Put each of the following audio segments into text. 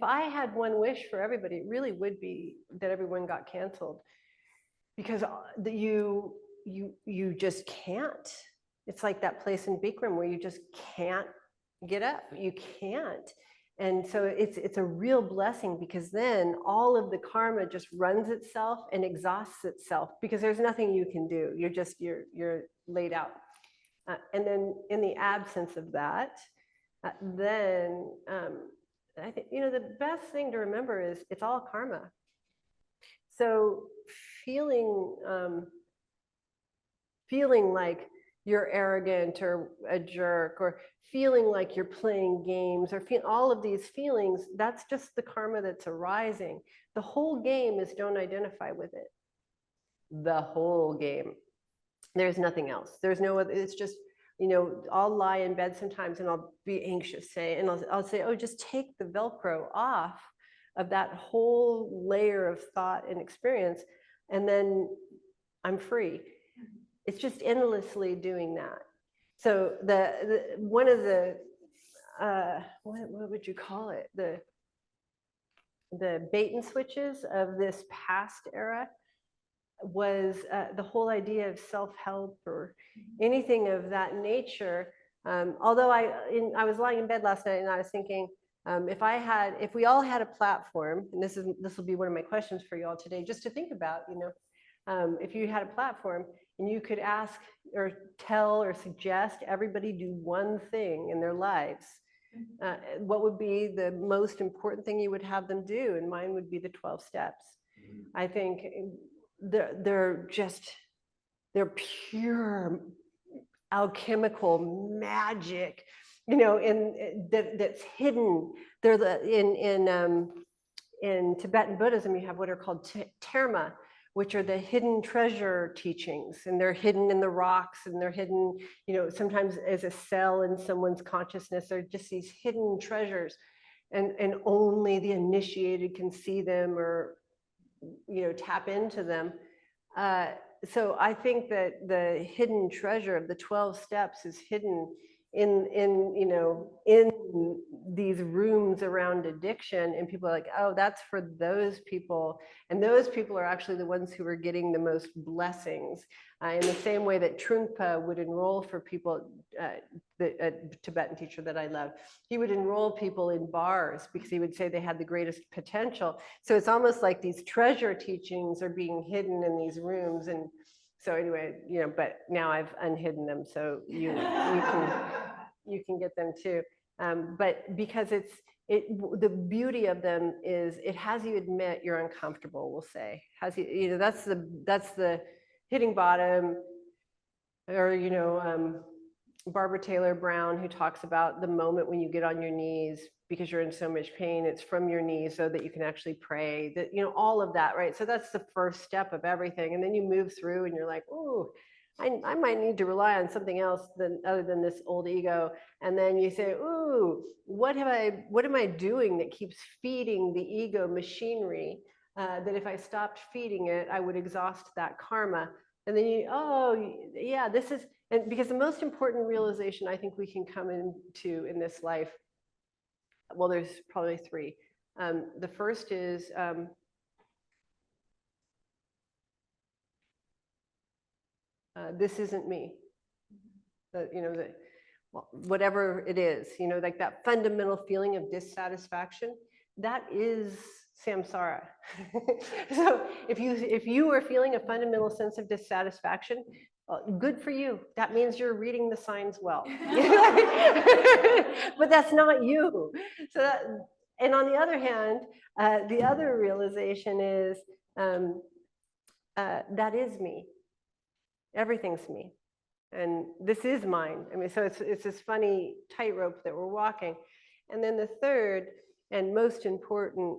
I had one wish for everybody, it really would be that everyone got canceled, because you just can't. It's like that place in Bikram where you just can't get up. You can't. And so it's a real blessing, because then all of the karma just runs itself and exhausts itself, because there's nothing you can do. You're laid out. And then in the absence of that, then I think, the best thing to remember is it's all karma. So feeling like you're arrogant or a jerk, or feeling like you're playing games, or all of these feelings, that's just the karma that's arising. The whole game is don't identify with it. The whole game. There's nothing else. There's no other, it's just, I'll lie in bed sometimes and I'll be anxious, and I'll say, oh, just take the Velcro off of that whole layer of thought and experience, and then I'm free. It's just endlessly doing that. So one of the what would you call it? The bait and switches of this past era was the whole idea of self-help or anything of that nature. Although I was lying in bed last night and I was thinking, if we all had a platform, and this will be one of my questions for you all today, just to think about, if you had a platform and you could ask or tell or suggest everybody do one thing in their lives, what would be the most important thing you would have them do? And mine would be the 12 steps. I think they're pure alchemical magic, that's hidden. They're in Tibetan Buddhism, you have what are called terma, which are the hidden treasure teachings, and they're hidden in the rocks, and they're hidden, sometimes as a cell in someone's consciousness. They're just these hidden treasures, and only the initiated can see them or, tap into them. So I think that the hidden treasure of the 12 steps is hidden in these rooms around addiction, and people are like, oh, that's for those people, and those people are actually the ones who are getting the most blessings. In the same way that Trungpa would enroll for people, a Tibetan teacher that I love, he would enroll people in bars because he would say they had the greatest potential. So it's almost like these treasure teachings are being hidden in these rooms. And so anyway, but now I've unhidden them, so you can get them too. But because the beauty of them is it has you admit you're uncomfortable. We'll say has you, that's the hitting bottom, or Barbara Taylor Brown, who talks about the moment when you get on your knees because you're in so much pain, it's from your knees so that you can actually pray, that, all of that, right? So that's the first step of everything. And then you move through and you're like, ooh, I might need to rely on something else other than this old ego. And then you say, ooh, what am I doing that keeps feeding the ego machinery, that if I stopped feeding it, I would exhaust that karma. And then oh yeah, this is, and because the most important realization I think we can come into in this life, well, there's probably three. The first is this isn't me. Whatever it is, like that fundamental feeling of dissatisfaction, that is samsara. So if you are feeling a fundamental sense of dissatisfaction, good for you. That means you're reading the signs well. But that's not you. So and on the other hand, the other realization is that is me. Everything's me. And this is mine. I mean, so it's this funny tightrope that we're walking. And then the third and most important,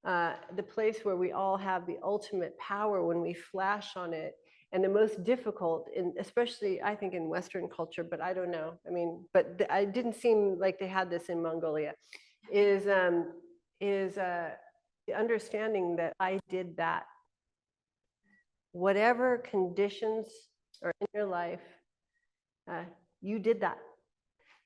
the place where we all have the ultimate power when we flash on it, and the most difficult, especially I think in Western culture, but I don't know. I mean, but it didn't seem like they had this in Mongolia, is the understanding that I did that. Whatever conditions are in your life, you did that.